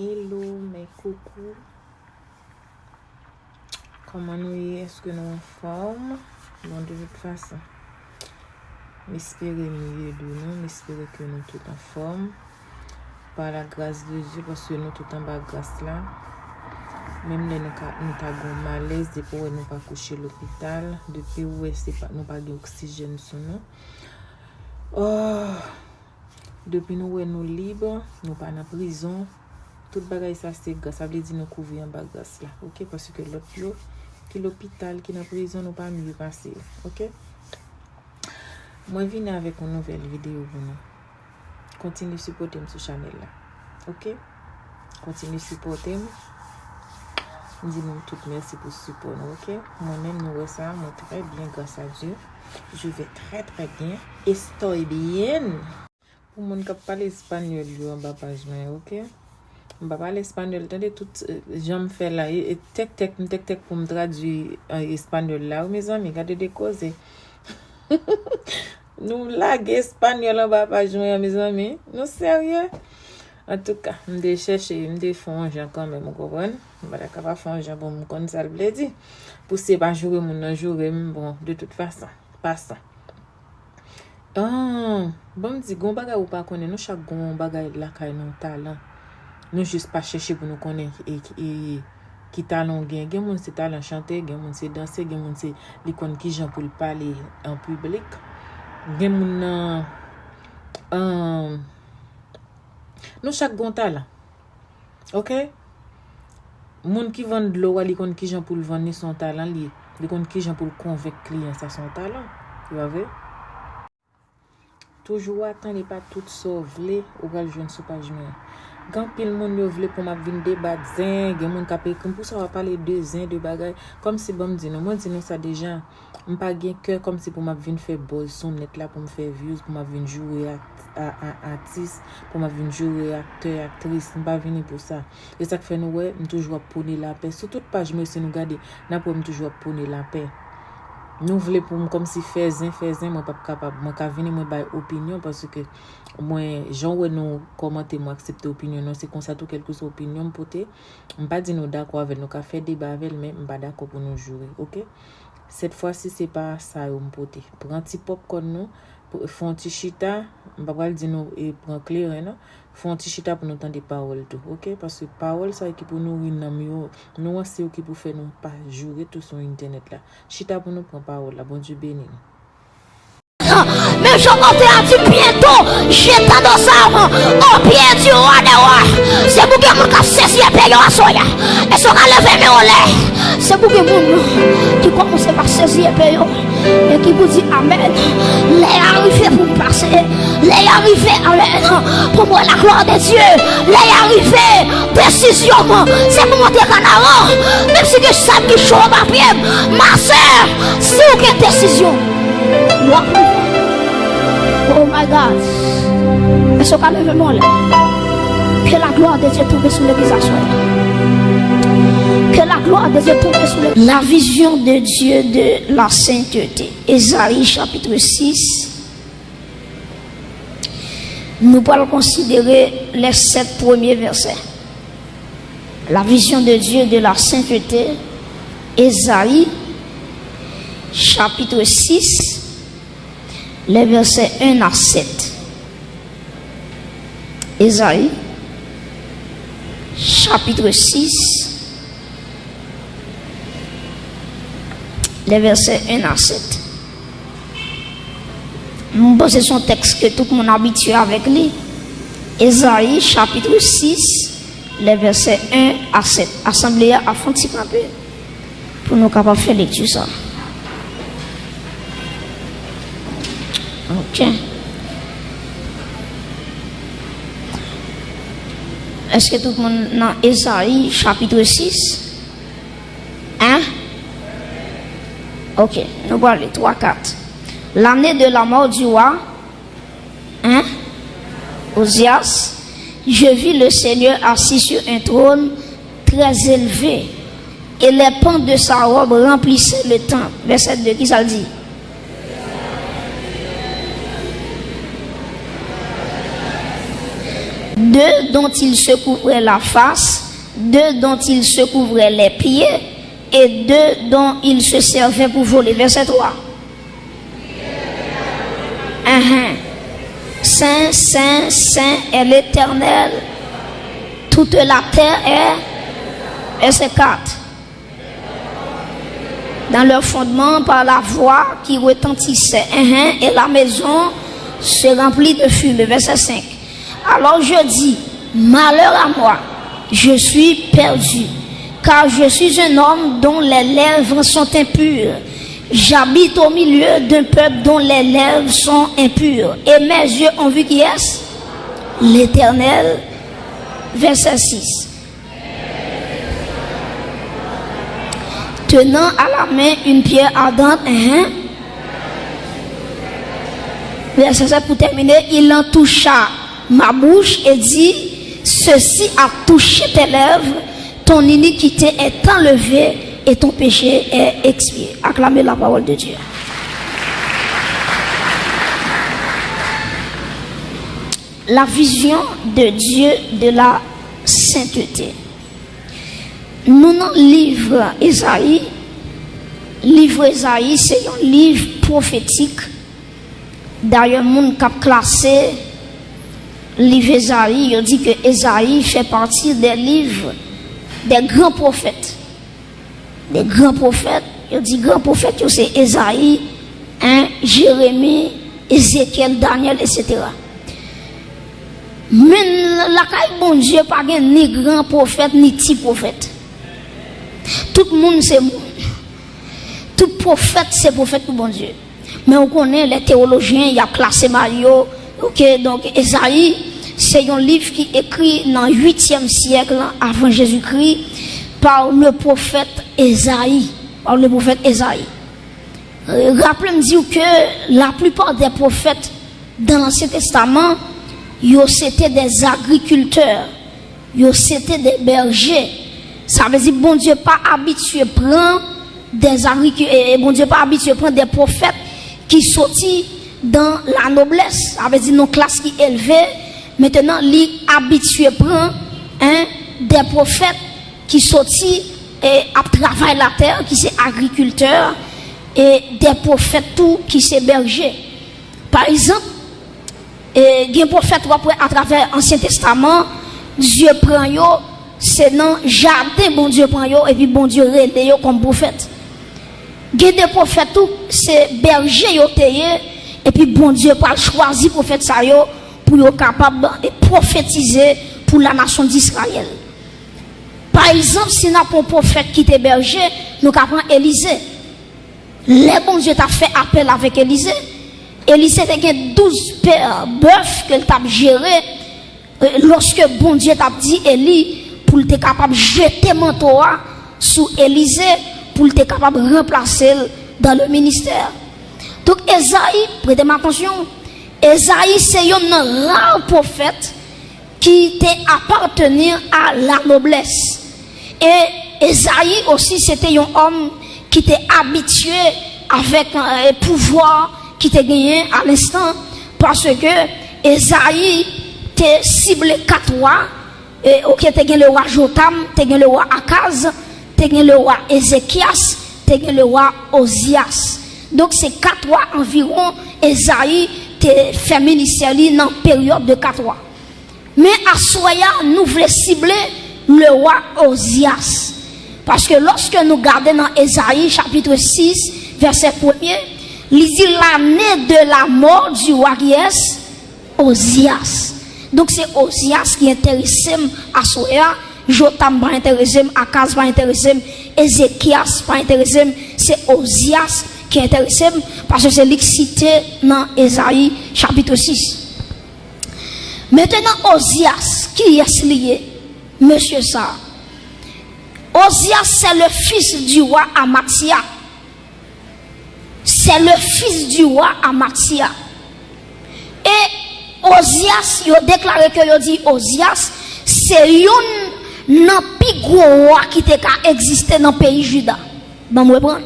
Hello mes coucou. Comment nous y est-ce que nous en forme? Bon, de toute façon, j'espère mieux de nous, j'espère que nous tout en forme. Par la grâce de Dieu, parce que nous tout en bas grâce là. Même les nous avons malaise depuis que nous pas coucher à l'hôpital, depuis où nous pas d'oxygène sur nous. Oh, depuis nous libres, nous pas en prison. Tout bagay ça c'est grâce, ça veut dire nous couvrir en bas grâce là, ok? Parce que l'autre jour, qui l'hôpital, qui dans prison, nous pas mieux passer, ok? Moi je viens avec une nouvelle vidéo pour nous. Continuez supporter sur channel là, ok? Continuez supporter. Dis-nous tout merci pour ce support, ok? Moi-même, nous ça, moi très bien grâce à Dieu. Je vais très très bien. Estoy bien. Pour mon qui parle espagnol, en bas page, ok? Je vais parler espagnol. Attendez, tout, j'aime faire là. Et tec pour me traduire en espagnol là. Mes amis, regardez des causes. Nous lagues espagnol en bas page, mes amis. Non, sérieux? En tout cas, je vais chercher, je vais faire un genre quand même, vous comprenez? Je vais faire un genre pour me connaître ça, le dit. Pour ce pas jouer, mon jouer, bon, de toute façon, passons. Ah, bon, dit, gon bagay ou pas connaître, nous chaque gon bagay la kay non talent. Nous juste pas chercher pour nous connaître et qui talent gen. Gen moun c'est talent chanter, gen moun c'est danser, gen moun c'est l'icône qui gens pour parler en public. Gen moun nous chaque gon talent. OK? Moun qui vend de l'eau, li kon qui gens pour le vendre son talent li kon qui gens pour convaincre client ça son talent. Tu vois vrai? Toujours attendre pas tout sauver ou va joindre sur page moi. Quand pile monde yo vle pour m'a vinn débattre zin, gen moun kapé comme pour ça va parler de zin de bagay comme si bon dit nous moi dit nous ça déjà on pas gen cœur comme si pour m'a vinn faire buzz son net là pour me faire views pour m'a vinn jouer à artiste pour m'a vinn jouer acteur actrice on pas venir pour ça et ça fait nous ouais toujours prôner la paix sur toute page moi si nous garder n'a pour toujours prôner la paix. Nous voulons pour comme si faisin moi pas capable moi ka venir moi bail opinion parce que moi gens ouais nous commenter moi accepter opinion non c'est comme ça tout quelque chose opinion porter on pas dire nous d'accord avec nous ka faire débat avec mais on pas d'accord pour nous jouer OK cette fois-ci c'est pas ça on porter prend petit popcorn nous pour font petit chita on va pas dire nous et prend clair non font petit chita pour nous entendre des paroles tout OK parce que parole ça qui pour nous mieux nous c'est qui pour faire nous pas jouer tout sur internet là chita pour nous prendre parole là bon Dieu béni. Mais je monte à dire bientôt, j'ai dans ça, au pied du roi des rois. C'est pour que mon saisi et paye à soya. Et ce qu'on lève mes olés. C'est pour que mon qui commence par saisir et payer. Et qui vous dit Amen. Les arrivés pour passer. Les arrivés, Amen. Pour moi, la gloire de Dieu. Les arrivés, précision. C'est pour monter en avant. Même si je sais que je suis ma pied. Ma soeur, si vous avez décision. Moi, oh my God. Est-ce qu'on lève mon là? Que la gloire de Dieu tombe sur le visage. Que la gloire de Dieu tombe sur le visage. La vision de Dieu de la sainteté. Ésaïe chapitre 6. Nous allons considérer les 7 premiers versets. La vision de Dieu de la sainteté. Ésaïe chapitre 6. Les versets 1 à 7. Ésaïe, chapitre 6, les versets 1 à 7. C'est son texte que tout le monde habitué avec lui. Ésaïe, chapitre 6, les versets 1 à 7. Assemblée à fond un peu pour nous capables de faire lecture ça. Ok. Est-ce que tout le monde dans Ésaïe chapitre 6? Hein? Ok, nous allons aller 3, 4. L'année de la mort du roi, hein? Osias, je vis le Seigneur assis sur un trône très élevé et les pans de sa robe remplissaient le temple. Verset 2, qui ça dit? 2 dont il se couvrait la face, 2 dont il se couvrait les pieds, et 2 dont il se servait pour voler. Verset 3. Saint, Saint, Saint est l'Éternel. Toute la terre est. Verset 4. Dans leur fondement, par la voix qui retentissait, et la maison se remplit de fumée. Verset 5. Alors je dis, malheur à moi, je suis perdu, car je suis un homme dont les lèvres sont impures. J'habite au milieu d'un peuple dont les lèvres sont impures. Et mes yeux ont vu qui est-ce? L'Éternel. Verset 6. Tenant à la main une pierre ardente, verset 7 pour terminer, il en toucha ma bouche et dit, ceci a touché tes lèvres, ton iniquité est enlevée et ton péché est expié. Acclamez la parole de Dieu. La vision de Dieu de la sainteté. Nous dans le livre Ésaïe, c'est un livre prophétique. D'ailleurs, mon cap classé livre Ésaïe, il dit que Ésaïe fait partie des livres des grands prophètes. Des grands prophètes, il dit grands prophètes, c'est Ésaïe, Jérémie, Ézéchiel, Daniel, etc. Mais la caille bon Dieu pas ni grand prophète ni petit prophète. Tout le monde c'est monde. Tout prophète c'est prophète pour bon Dieu. Mais on connaît les théologiens, il y a classé Mario. OK, donc Ésaïe, c'est un livre qui est écrit dans le 8e siècle avant Jésus-Christ par le prophète Ésaïe. Rappelez-moi que la plupart des prophètes dans l'Ancien Testament, c'était des agriculteurs, c'était des bergers. Ça veut dire bon Dieu pas habitué prendre des agriculteurs, bon Dieu pas habitué prendre des prophètes qui sortent dans la noblesse. Ça veut dire nos classes qui élevées. Maintenant, les habitués prendre des prophètes qui sortent et à travailler la terre, qui sont agriculteurs, et des prophètes tout qui sont bergers. Par exemple, il y a un prophète à travers l'Ancien Testament, Dieu prend yo, c'est dans le jardin, bon Dieu prend yo, et puis bon Dieu rende yo comme prophète. Il y a des prophètes tout, c'est berger yo teye, et puis bon Dieu pas choisi prophète ça yo pour yo capable de prophétiser pour la nation d'Israël. Par exemple, si nous avons un prophète qui était berger, nous avons Élisée. Les bon Dieu t'a fait appel avec Élisée. Élisée a 12 paires bœufs qu'elle t'a géré. Lorsque bon Dieu t'a dit Élie pour être capable de jeter manteau sous Élisée pour être capable de remplacer dans le ministère. Donc Ésaïe, prêtez attention, Ésaïe c'est un rare prophète qui appartenait à la noblesse. Et Ésaïe aussi c'était un homme qui était habitué avec un pouvoir qui était gagné à l'instant, parce que Ésaïe était ciblé 4 rois, et ok, t'es gagné le roi Jotam, t'es gagné le roi Akaz, t'es gagné le roi Ézéchias, t'es gagné le roi Osias. Donc c'est 4 rois environ. Ésaïe t'es fait ministère dans la période de 4 rois. Mais à Soya, nous voulons cibler le roi Osias. Parce que lorsque nous regardons dans Ésaïe chapitre 6, verset 1er, il dit l'année de la mort du roi qui est Osias. Donc c'est Osias qui intéresse à Soya, Jotam pas intéressé, Akaz pas intéressé, Ézéchias pas intéressé, c'est Osias qui intéresse parce que c'est lui qui cité dans Ésaïe chapitre 6. Maintenant Osias, qui est lié? Monsieur ça. Osias c'est le fils du roi Amathia. C'est le fils du roi Amathia. Et Osias, il a déclaré que il dit Osias, c'est un plus gros roi qui a existé dans le pays Juda. Bon, vous comprenez?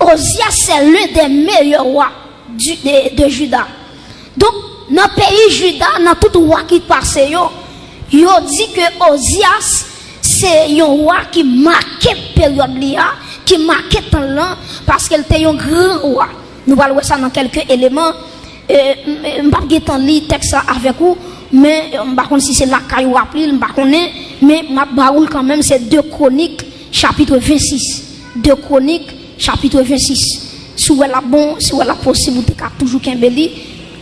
Osias c'est l'un des meilleurs rois de Juda. Donc dans le pays Juda, dans tout roi qui passe, yo dit que Ozias, c'est un roi qui marquait période là, qui marquait temps là, parce qu'elle était un grand roi. Nous allons voir ça dans quelques éléments. Je ne vais pas lire le texte avec vous, mais je ne sais pas si c'est la caille ou appli, je ne sais pas, mais je quand même, c'est 2 Chroniques, chapitre 26. 2 Chroniques, chapitre 26. Si vous avez la possibilité, toujours qu'un béli,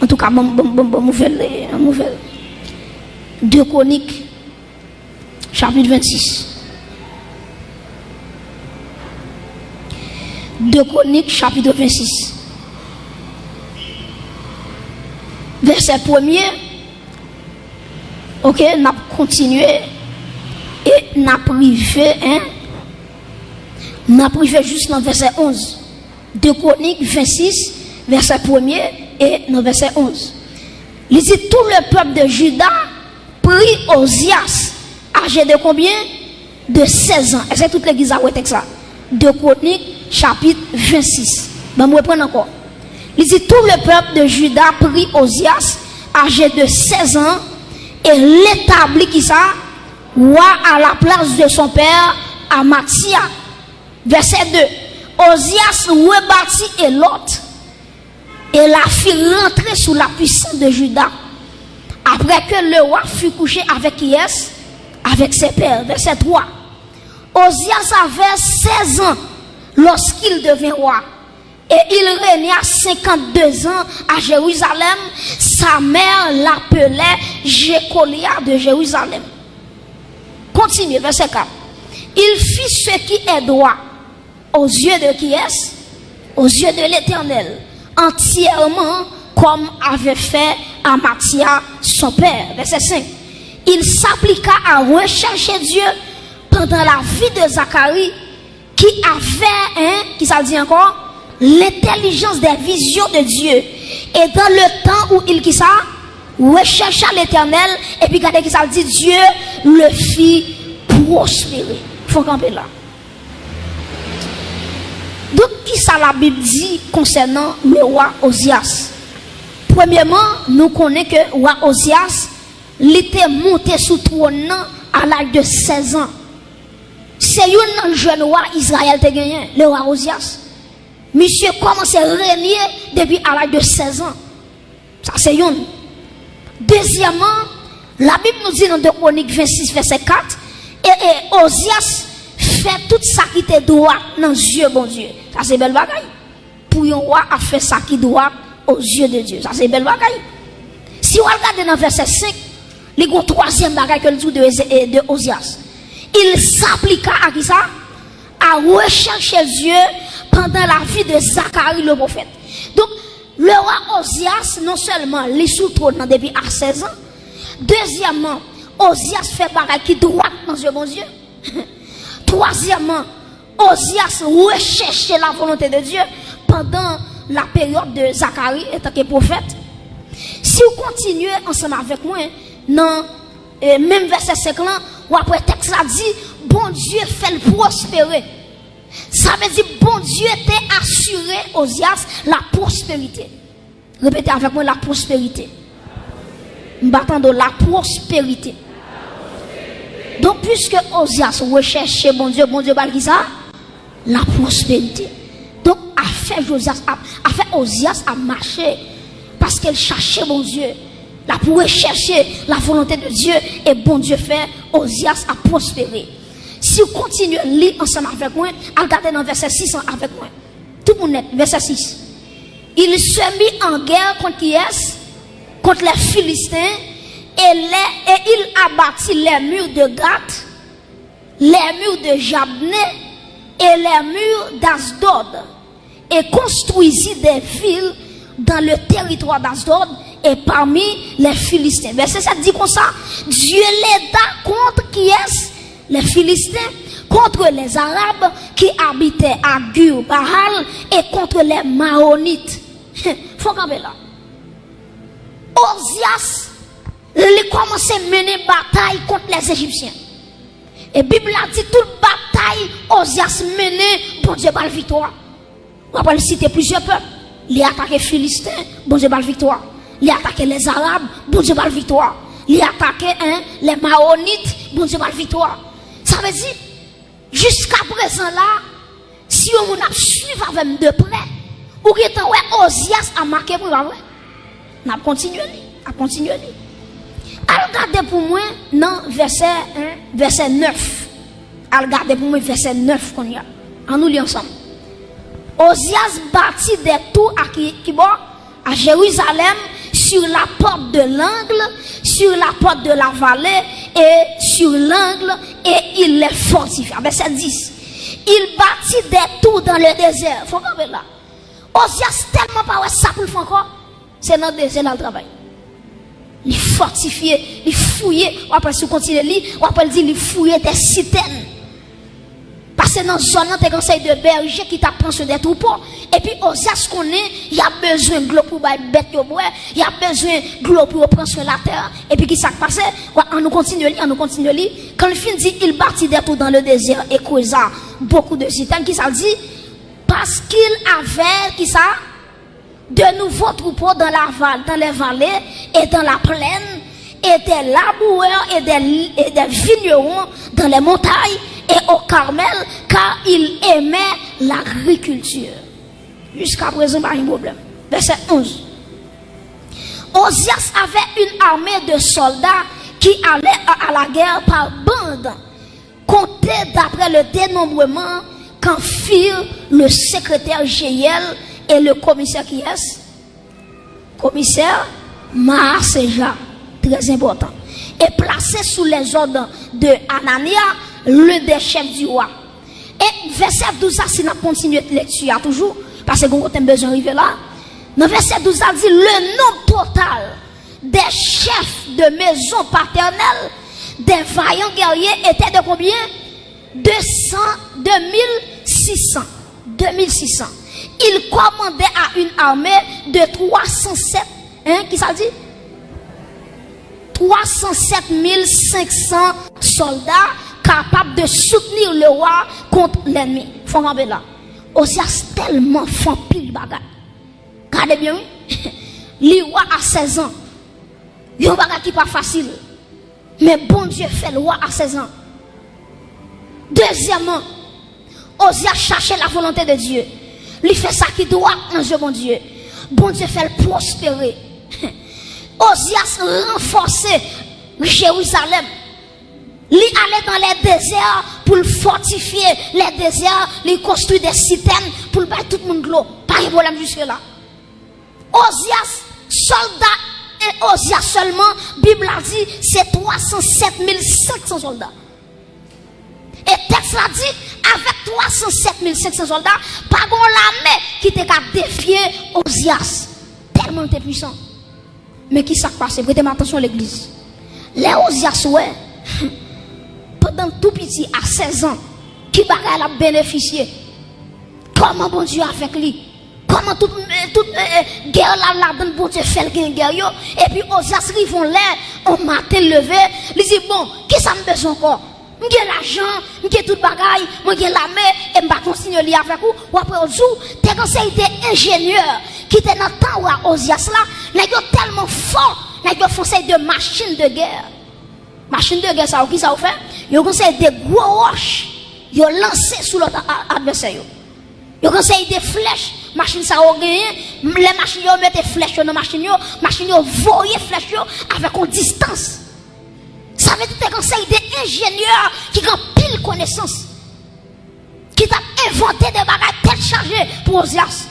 en tout cas, nouvelle. 2 Chroniques, chapitre 26. 2 Chroniques, chapitre 26. Verset 1er. Ok, n'a continué et n'a privé, n'a privé juste dans verset 11. 2 Chroniques 26, verset 1er et dans verset 11. Il dit tout le peuple de Juda prit Ozias, âgé de combien? De 16 ans. Est-ce que toute l'église a oué ça? 2 Chroniques, chapitre 26. Ben, moi, prends encore. Il dit tout le peuple de Juda prit Ozias, âgé de 16 ans, et l'établit qui ça? Roi à la place de son père, Amathia. Verset 2. Ozias rebâtit et l'autre, et la fit rentrer sous la puissance de Juda. Après que le roi fut couché avec qui est? Avec ses pères. Verset 3. Ozias avait 16 ans lorsqu'il devint roi. Et il régna 52 ans à Jérusalem. Sa mère l'appelait Jécolia de Jérusalem. Continue, verset 4. Il fit ce qui est droit aux yeux de qui est? Aux yeux de l'Éternel, entièrement comme avait fait Amathia son père. Verset 5. Il s'appliqua à rechercher Dieu pendant la vie de Zacharie, qui avait, qui ça dit encore? L'intelligence des visions de Dieu. Et dans le temps où il qui ça rechercha l'Éternel, et puis regardez qui ça dit, Dieu le fit prospérer. Il faut camper là. Donc qui ça la Bible dit concernant le roi Ozias? Premièrement, nous connaissons que le roi Ozias, il était monté sous trône à l'âge de 16 ans. C'est un jeune roi Israël qui a gagné, le roi Ozias. Monsieur commence à régner depuis à l'âge de 16 ans. Ça c'est une. Deuxièmement, la Bible nous dit dans 2 Chroniques 26, verset 4, et Ozias fait tout ça qui était droit dans les yeux bon Dieu. Ça c'est belle bagaille. Pour un roi à faire ça qui doit aux yeux de Dieu. Ça c'est belle bagaille. Si on regarde dans verset 5, il y a un troisième bagaille que le dit de Ozias. Il s'appliqua à qui ça? À rechercher Dieu pendant la vie de Zacharie le prophète. Donc, le roi Ozias, non seulement les sous trône depuis à 16 ans, deuxièmement, Ozias fait pareil qui droit dans Dieu, bon Dieu. Troisièmement, Ozias recherchait la volonté de Dieu pendant la période de Zacharie en tant que prophète. Si vous continuez ensemble avec moi, dans même verset 5 là, ou après texte a dit, bon Dieu fait le prospérer. Ça veut dire, bon Dieu était assuré Ozias la prospérité. Répétez avec moi, la prospérité. M'attendons la prospérité. Donc, puisque Ozias recherche bon Dieu va dire ça, la prospérité. Donc, a fait Ozias à marcher parce qu'elle cherchait bon Dieu. Là, pour rechercher la volonté de Dieu, et bon Dieu fait Ozias à prospérer. Si vous continuez à lire ensemble avec moi, regardez dans verset 6 avec moi. Tout le monde, verset 6. Il se mit en guerre contre qui est? Contre les Philistins, et il abattit les murs de Gath, les murs de Jabné et les murs d'Asdod, et construisit des villes dans le territoire d'Asdod et parmi les Philistins. Verset 7 dit comme ça, Dieu l'aida contre qui est? Les Philistins, contre les Arabes qui habitaient à Gur Bahal et contre les Maonites. Faut camper là. Ozias, il commence à mener bataille contre les Égyptiens. Et la Bible a dit toute bataille, Ozias menait, bon Dieu par la victoire. On va citer plusieurs peuples. Il a attaqué les Philistins, bon Dieu par la victoire. il attaqué les Arabes, bon Dieu va la victoire. Il attaqué les Maonites, bon Dieu va la victoire. Ça veut dire, jusqu'à présent là, si on a suivi avec de près, ou qui est en Osias a marqué pour moi, on a continué. Regardez pour moi, non, verset 9. Regardez pour moi, verset 9 qu'on y a. En nous lisons ensemble. Osias bâtit des tours à Jérusalem, sur la porte de l'angle, sur la porte de la vallée et sur l'angle, et il les fortifia. Verset 10. Il bâtit des tours dans le désert. Faut qu'on là. Osias tellement pas ça pour le faire encore. C'est dans le désert dans le travail. Il fortifié, il fouillé. Ou après si on continue lire, ou après il fouillé des citernes. Parce que dans la zone, tu as un conseil de berger qui t'apprend sur des troupeaux. Et puis, Osias connaît, il y a besoin de l'eau pour les bêtes, il y a besoin de l'eau pour prendre sur la terre. Et puis, qui s'est passé? On nous continue à lire, Quand le film dit, il bâtit des tours dans le désert et causa beaucoup de citernes, qui ça dit? Parce qu'il avait, qui ça? De nouveaux troupeaux dans les vallées et dans la plaine, et des laboureurs et des vignerons dans les montagnes et au Carmel, car il aimait l'agriculture. Jusqu'à présent, pas de problème. Verset 11. Osias avait une armée de soldats qui allaient à la guerre par bande, comptés d'après le dénombrement qu'en firent le secrétaire Jéhiel et le commissaire qui est? Commissaire Maaseja, très important. Et placé sous les ordres de Anania, l'un des chefs du roi. Et verset 12, si nous continuons de lecture toujours, parce que nous avons besoin d'arriver là. Dans verset 12, ça dit le nombre total des chefs de maison paternelle, des vaillants guerriers, était de combien? 2600. Il commandait à une armée de 307, qui ça dit? 307 500 soldats capables de soutenir le roi contre l'ennemi. Faut regarder là. Osias tellement font pile bagarre. Regardez bien, oui. Le roi a 16 ans. Il y a un bagarre qui n'est pas facile. Mais bon Dieu fait le roi à 16 ans. Deuxièmement, Osias cherchait la volonté de Dieu. Il fait ça qui doit dans Dieu, bon Dieu. Bon Dieu fait le prospérer. Osias renforçait Jérusalem. Il allait dans les déserts pour fortifier les déserts, il construit des citernes pour battre tout le monde de l'eau. Pas de problème jusque-là. Osias, soldats et Osias seulement, Bible a dit, c'est 307 500 soldats. Et texte a dit, avec 307 500 soldats, pas bon l'armée qui était qu'à défier Osias. Tellement était puissant. Mais qui s'est passé? Prêtez attention à l'église. Les Osias, ouais, pendant tout petit, à 16 ans, qui bagaille a bénéficié? Comment bon Dieu avec lui? Comment toute guerre là donne bon Dieu fait le guerre? Et puis Osias vont l'air, on matin levé, il dit bon, qui ça me besoin encore? J'ai l'argent, j'ai tout bagaille, j'ai l'armée, et je vais continuer avec vous. Ou après, au jour, t'es conseillé ingénieur qui était dans le temps où Osias là, n'a tellement fort, n'a pas conseil de machine de guerre. Machine de guerre, ça, qui ça fait? Il conseille des gros roches, il lancé sous l'autre adversaire. Il conseille des flèches, machine ça a gagné, les machines mettent des flèches dans la machine, machine voyer flèches avec une distance. Ça veut dire que conseil des ingénieurs qui ont pile connaissance, qui t'a inventé des bagages tête chargée pour Osias.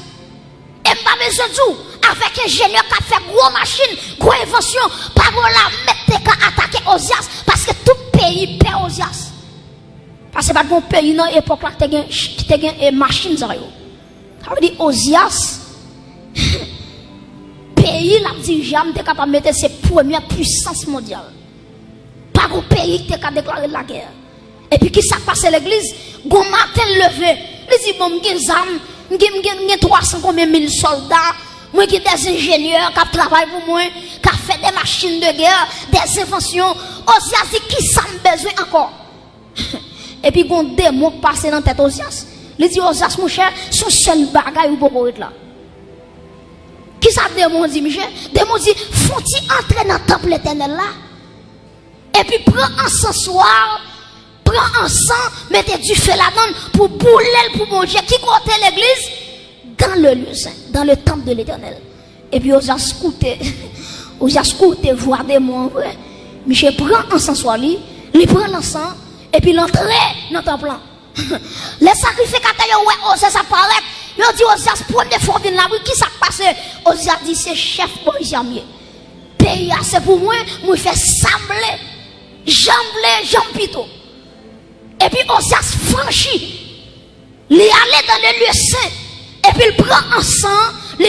Et pas besoin de tout, avec un ingénieur qui a fait gros machine, gros invention, pas pour la mettre qu'à attaquer Osias, parce que tout pays perd Osias. Parce que pas de bon pays dans l'époque là qui a une machine. Ça veut dire Osias, pays là, dirigeant, est capable de mettre ses premières puissances mondiales. Pas un pays qui a déclaré la guerre. Et puis qui s'est passé l'église, gon matin levé, il dit bon, j'ai 300 combien mille soldats, moi qui des ingénieurs qui travaillent pour moi, qui fait des machines de guerre, des inventions. Osias dit qui ça me besoin encore? Et puis gon démon passé dans tête Osias. Il dit Osias mon cher, son seul bagaille ou pour être là. Qui ça démon dit, Michel? Démon dit, faut-il entrer dans le temple éternel là? Et puis prends encensoir, prends encens, mettez du feu là-dedans pour bouler pour mon Dieu. Qui côté l'église? Dans le lieu saint, dans le temple de l'éternel. Et puis on a scouté, voir démon. Michel prend encensoir lui, il prend l'encens, et puis l'entrée dans le temple. Les sacrificateurs, ouais, ça paraît. Ils ont dit, Osias, première fois vient la rue, qui s'est passé? Osias dit, c'est chef policier. Pays, c'est pour moi, moi fais sembler, jambe pito. Et puis Osias franchit, il est allé dans le lieu saint, et puis il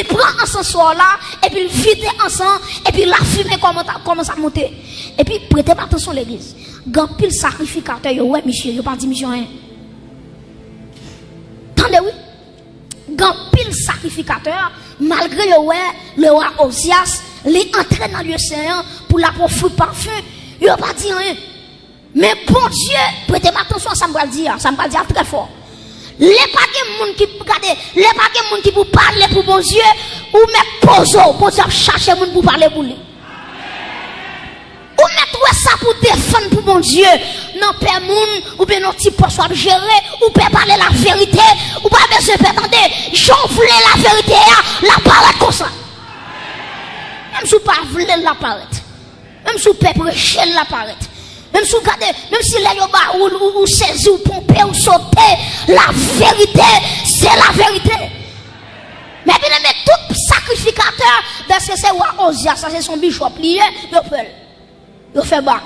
prend encens soir là, et puis il vide encens, et puis la fumée commence à monter. Et puis prêtez attention à l'église. Quand pile sacrificateur, ouais, monsieur, il pas dit mission rien. Attendez, oui. Quand pile sacrificateur, malgré le roi Osias, il est entré dans le lieu saint pour la profiter parfum, il n'a pas dit rien. Mais bon Dieu, prêtez attention à ça, me dire très fort. Les pas de monde qui regarde, les pas de monde qui pour parler pour bon Dieu, ou mettre pose, bon Dieu chercher monde pour parler pour lui. Ou mettre ça pour défendre pour bon Dieu. Non, père moun, ou bien non petit poste à gérer, ou peut parler la vérité, ou pas besoin d'attendre. J'en voulais la vérité, la parole comme ça. Même si vous pas voulez la parole, même si vous pouvez prêcher la parole, même si vous regardez, même si les gens ou saisi ou pompé ou sauté, la vérité, c'est la vérité. Mais bien, mais tout sacrificateur, parce que c'est roi Osias, ça c'est son bishop lié, il fait bac.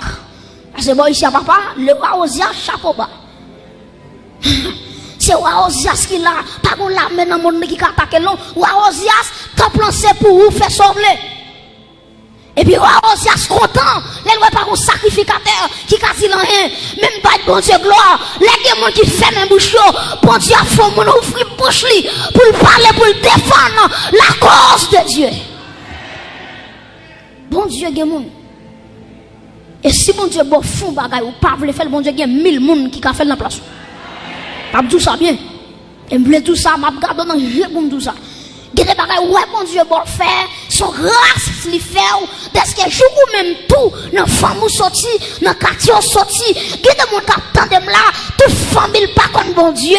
C'est bon ici à papa, le roi Osias, chapeau bas. C'est roi Osias qui l'a, pas qu'on l'a mené dans le monde qui attaque l'on, roi Osias, quand plancé pour vous faire sauver. Et puis, Osias content, les lois par un sacrificateur qui casse rien, même pas de bon Dieu gloire, les gens qui ferment un bouchon, bon Dieu a fait mon ouvrir bouche pour le parler, pour le défendre la cause de Dieu. Bon Dieu, il y a des gens. Et si bon Dieu bon fond bagay ou pas voulez faire bon Dieu, il y a 1000 personnes qui ont fait la place. Pas tout ça bien. Et me voulait tout ça, m'a regardé dans le pour tout ça. Il y a des bagages, ouais, bon Dieu, bon faire, son grâce, lui fait, parce que jour ou même tout, dans la famille sorti, dans le quartier sorti, il y a des gens qui attendent là, toute famille pas comme bon Dieu,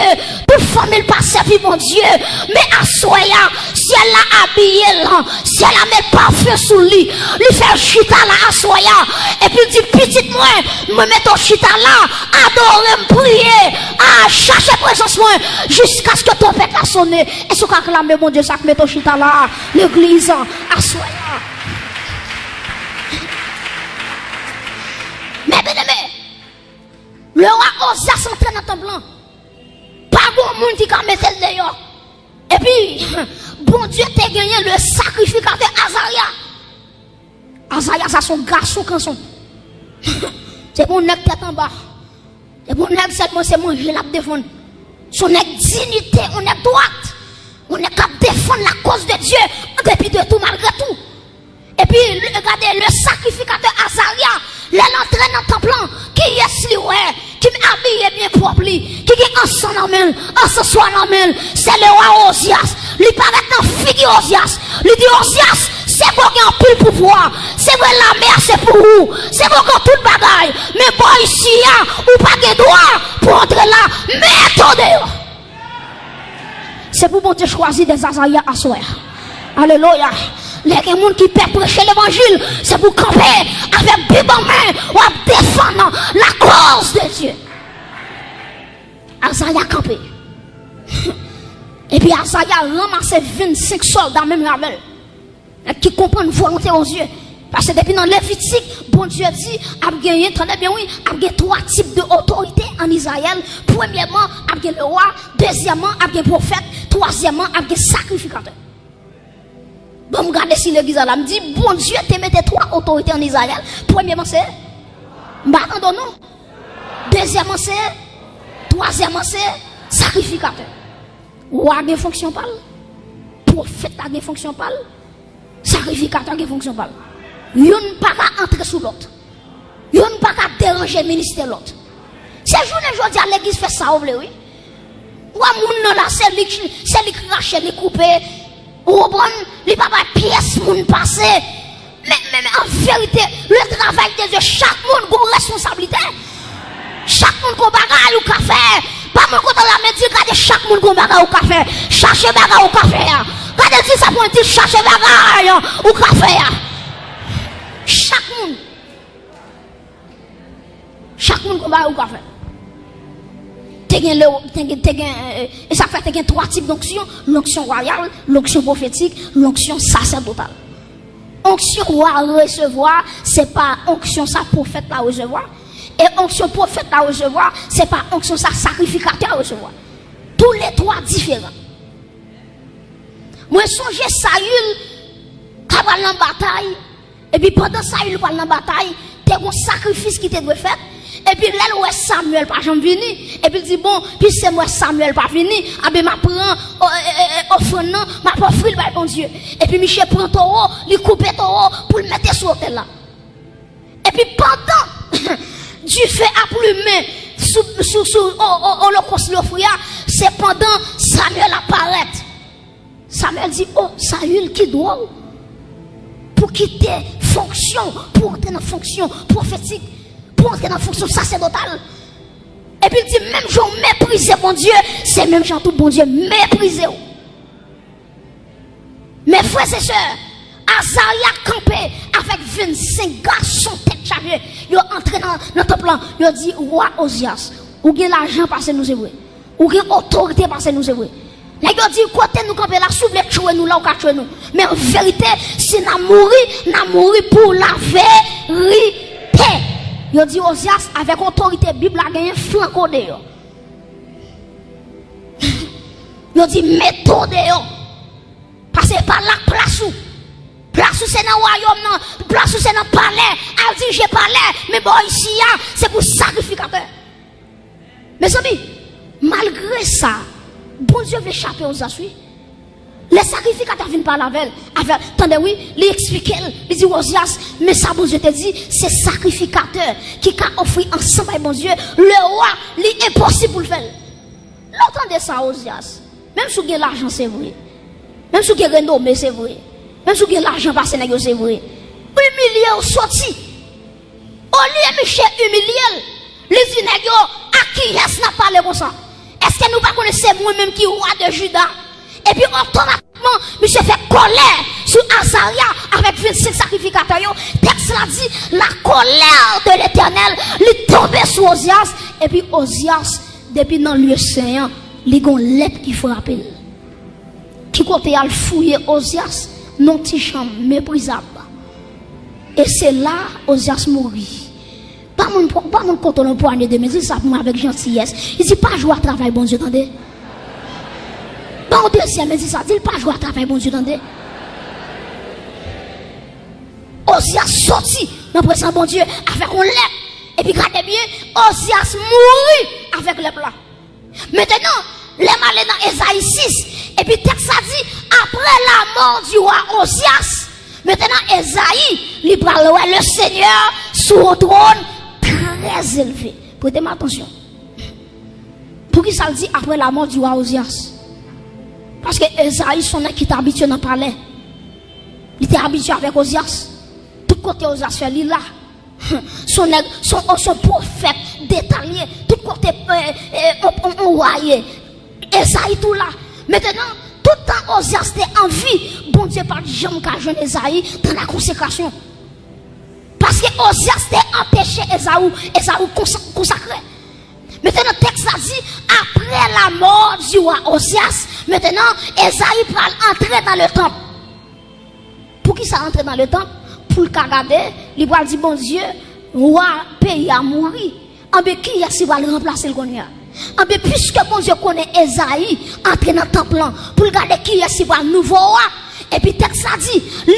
toute famille pas servi bon Dieu, mais à soya, si elle l'a habillé là, si elle a mis parfum sous lui, lui fait chita là à soya, et puis il dit, petite moi, me mets ton chita là, adorer, me prier, à chercher présence moi, jusqu'à ce que ton père a sonné, et ce qu'a clamé bon Dieu, ça met ton chita là, l'église, à soya. Mais bien aimé, le roi Osias entré dans ton blanc. Pas bon monde qui a mis le dehors. Et puis, bon Dieu t'a gagné le sacrificateur Azaria. Azaria, ça son garçon quand son. C'est bon nèg tête en bas. C'est bon nèg seulement c'est manger la défendre. Son nèg dignité, on est droite. On est capable de défendre la cause de Dieu en dépit de tout, malgré tout. Et puis, regardez, le sacrificateur Azaria, l'entrée dans le temple, qui est si ouais, qui m'habille bien propre, qui est ensemble en main, ensemble en main, c'est le roi Osias. Il paraît dans figure Osias. Il dit Osias, c'est bon qu'il y a un pile pouvoir. C'est vrai la mer, c'est pour vous. C'est bon qu'on tout le bagaille. Mais bon, ici, ou pas de droit pour entrer là. Mais attendez. C'est pour bon Dieu choisir des Azaria à soi. Alléluia. Les gens qui peuvent prêcher l'évangile, c'est pour camper avec Bible en main ou à défendre la cause de Dieu. Azaria campé. Et puis Azaria ramassé 25 soldats, même Ravel, qui comprennent volonté aux yeux. Parce que depuis dans Lévitique, bon Dieu dit, a gagné, attendez bien oui, a gagné 3 types d'autorité en Israël. Premièrement, a gagné le roi. Deuxièmement, a gagné le prophète. Troisièmement, a gagné sacrificateur. Bon, regardez si l'église là me dit, bon Dieu te mette 3 autorités en Israël. Premièrement, c'est non. Deuxièmement, c'est troisièmement, c'est sacrificateur. Roi a une fonction pas. Prophète a une fonction pas. Sacrificateur a une fonction pas. Yon pas qu'à entrer sous l'autre. Yon pas qu'à déranger le ministère de l'autre. C'est journée aujourd'hui à l'église fait ça, oui. Ou à moun là, c'est lui qui rache, lui couper. Ou bon, il pas pièce moun passer. Mais en vérité, le travail de Dieu, chaque monde a une responsabilité. Chaque monde a un bagage ou café. Pas mon côté la médecine, regardez chaque monde a un bagage ou café. Cherchez bagage ou café. Regardez si ça peut dire cherchez bagage ou café. Chaque monde. Chaque monde a un bagage ou café. Et ça fait qu'il y a 3 types d'onction: l'onction royale, l'onction prophétique, l'onction sacerdotale. Onction royale recevoir, c'est pas onction ça prophète la recevoir. Et onction prophète la recevoir, c'est pas onction ça sacrificateur recevoir. Tous les 3 différents. Moi songe Saül qui va dans la bataille, et puis pendant Saül va dans la bataille, il y a un sacrifice qui te doit faire. Et puis là où Samuel pas jamais venu, et puis il dit bon, puis c'est moi Samuel pas venu, ah ben m'a prend offrande, m'a offrir le bon Dieu. Et puis Michel prend taureau, il coupe taureau pour le mettre sur l'autel là. Et puis pendant Dieu fait applumer sous l'holocauste l'offrir, c'est pendant Samuel apparaît. Samuel dit oh Saül qui doit pour quitter fonction, pour entrer dans fonction prophétique, pour entrer dans la fonction sacerdotale. Et puis il dit même gens mépriser mon Dieu, c'est même gens tout bon Dieu mépriser. Mes frères et sœurs, Azaria campé avec 25 garçons tête chargée. Ils sont entrés dans le temple, ils ont dit roi Osias, ou bien l'argent parce que nous c'est vrai, ou bien autorité parce que nous c'est vrai. Là ils ont dit côté nous camper là, si vous voulez tuer nous là ou tuer nous. Mais en vérité, si nous mouri pour la vérité. Yo dit Osias avec autorité Bible a gagné flanco de yo. Yo dit méthode yo. Parce que par la place où c'est dans le royaume non, place où c'est dans le palais, elle dit j'ai palais, mais bon ici c'est pour sacrificateur. Mes amis, malgré ça, bon Dieu veut échapper aux assuits. Les sacrificateurs viennent par la veille. Attendez, oui, il explique, il dit Osias, mais ça, bon Dieu te dit, c'est sacrificateur qui a offert ensemble avec bon Dieu. Le roi, il est impossible pour le faire. L'entendez ça, Osias. Même si vous avez l'argent, c'est vrai. Même si vous avez renommé, c'est vrai. Même si vous avez l'argent passé, c'est vrai. Humilié ou sorti. Au lieu de Michel humilié, les inégaux, à qui est-ce n'a pas comme ça? Est-ce que nous ne connaissons pas moi-même qui est roi de Juda? Et puis automatiquement, monsieur fait colère sur Azaria avec 25 sacrificateurs. Texte l'a dit, la colère de l'Éternel lui tombait sur Osias. Et puis Osias, depuis dans le lieu saint, il y a une lettre qui frappe. Qui côté à fouiller Osias, non petit chambre méprisable. Et c'est là Osias mourit. Pas mon côté le poignet de mes ça avec gentillesse. Il dit pas jouer à travail, bon Dieu, attendez. Bon deuxième, mais ça dit pas jouer à travail, bon Dieu, attendez. Osias sorti dans le présent, bon Dieu, avec un lait. Et puis, regardez bien, Osias mourit avec le plat. Maintenant, les malins dans Esaïe 6. Et puis, texte ça dit, après la mort du roi Osias, maintenant, Esaïe, il parle le Seigneur sur un trône très élevé. Prêtez-moi attention. Pour qui ça le dit après la mort du roi Osias? Parce que Esaïe, son qui était habitué dans le palais. Il était habitué avec Osias. Tout côté Osias fait là. Son prophète détaillé. Tout côté on voyait. Esaïe tout là. Maintenant, tout le temps Osias était en vie. Bon Dieu, par jamais qu'à jeune Esaïe dans la consécration. Parce que Osias était empêché Esaü consacré. Maintenant, le texte a dit, après la mort du roi Osias, maintenant, Esaïe parle entrer dans le temple. Pour qui ça entre dans le temple? Pour le regarder, il va dire, bon Dieu, roi pays a mouru. En bien, qui est-ce qui va le remplacer le Gonia? En bien, puisque bon Dieu connaît Esaïe, entrer dans le temple, pour regarder qui est-ce qui va le nouveau roi. Et puis, le texte a dit, lui,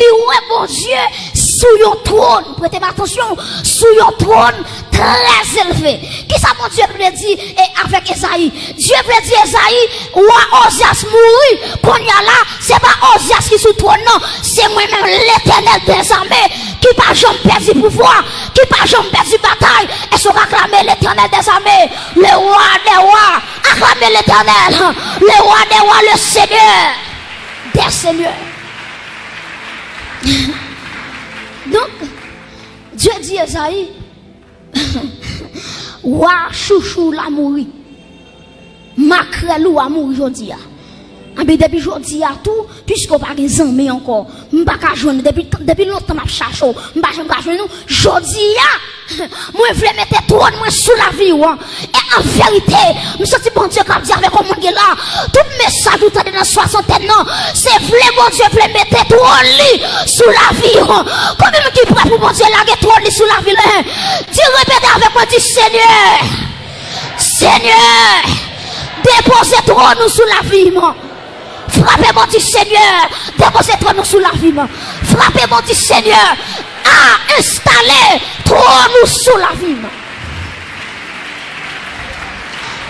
bon Dieu, sous un trône, prêtez attention, sous un trône très élevé. Qui ça, mon Dieu veut dire avec Esaïe? Dieu veut dire Esaïe, roi Osias mourit, qu'on y a là, c'est pas Osias qui est sous le trône, non, c'est moi-même l'Éternel des armées, qui pas jamais perdu pouvoir, qui pas jamais perdu bataille, et se acclamer l'Éternel des armées, le roi des rois, acclamer l'Éternel, le roi des rois, le Seigneur. des seigneurs. Donc, Dieu dit à Esaïe, Wa chouchou la mourir. Makrelou a mourir aujourd'hui. Mais depuis aujourd'hui à tout, puisqu'on n'a pas des amis encore, je ne pas joindre depuis longtemps je cherche, je ne pas joindre aujourd'hui moi je voulais mettre tout moi sous la vie et en vérité, je sens bon Dieu comme dire avec mon là, tout message tout dans la soixantaine non, c'est vrai bon Dieu voulait mettre tout en lit sous la vie. Combien qui prêt pour bon Dieu laguer tout en lit sous la vie là? Dis répétez avec moi, dis Seigneur, Seigneur, déposez tout nous sous la vie moi. Frappez mon petit Seigneur, déposez-toi nous sous la vie. Frappez mon petit Seigneur, à installer toi nous sous la vie.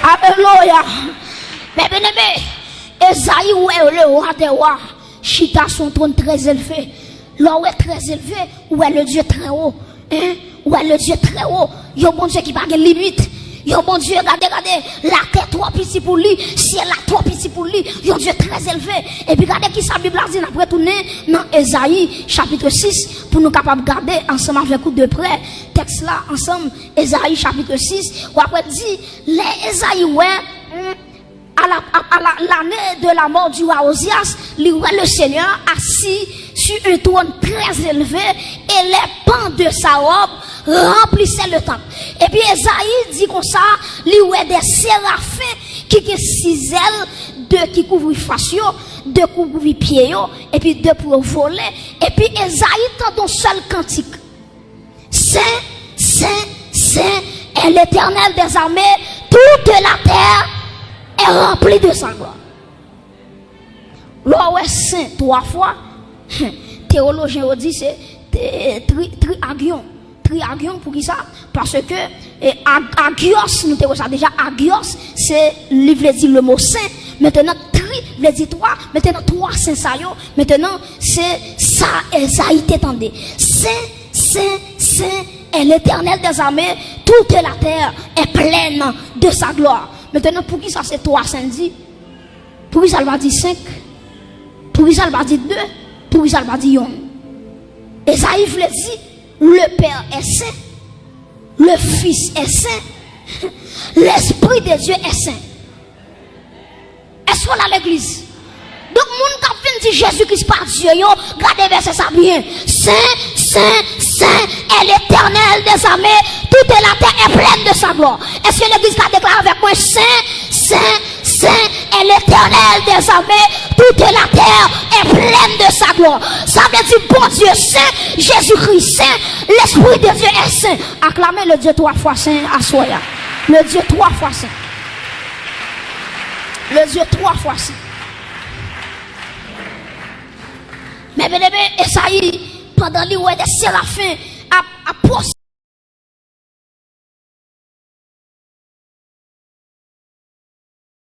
Alléluia. Mais bien aimé, Esaïe ou est le roi des rois, Chita son trône très élevé. Là où est très élevé, où est le Dieu très haut. Hein? Où est le Dieu très haut. Il y a un bon Dieu qui n'a pas de limite. Yo bon Dieu, regardez, la terre trop petite pour lui, ciel là trop petit pour lui, yo Dieu très élevé. Et puis regardez qui sa Bible a dit, après tourner dans Esaïe chapitre 6, pour nous capables de garder ensemble avec vous de près, texte là ensemble, Esaïe chapitre 6, ou après dit, les Esaïe ouais, à l'année de la mort du roi Osias, le Seigneur assis sur un trône très élevé et les pans de sa robe remplissaient le temple. Et puis Esaïe dit comme ça, il y a des séraphins qui ont 6 ailes, 2 qui couvrent face, 2 couvrent pieds, et puis 2 pour voler. Et puis Esaïe tend un seul cantique. Saint, Saint, Saint est l'Éternel des armées, toute la terre est remplie de sa gloire. Là où est saint 3 fois, théologien dit c'est triagion. Triagion pour qui ça? Parce que agios, nous avons ça déjà, agios, c'est livre dit le mot saint. Maintenant, tri veut dire 3. Maintenant, 3 saint ça yo. Maintenant, c'est ça, Esaïe t'étendait. Saint, Saint, Saint est l'Éternel des armées, toute la terre est pleine de sa gloire. Maintenant, pour qui ça c'est 3 saints dit? Pour qui ça va dire 5? Pour qui ça va dire 2? Pour qui ça va dire 1? Esaïe veut dire, le Père est saint, le Fils est saint, l'Esprit de Dieu est saint. Est-ce qu'on a l'église? Donc, moun kap vin dit Jésus-Christ par Dieu, yo, regardez verset ça bien. Saint, Saint, Saint est l'Éternel des armées, toute la terre est pleine de sa gloire. Est-ce que l'église a déclaré avec moi, Saint, Saint, Saint est l'Éternel des armées, toute la terre est pleine de sa gloire. Ça veut dire, bon Dieu saint, Jésus-Christ saint, l'Esprit de Dieu est saint. Acclamez le Dieu 3 fois saint à Soya. Le Dieu 3 fois saint. Le Dieu 3 fois saint. Mais bien aimé, Esaïe, pendant lui, ouais, des séraphins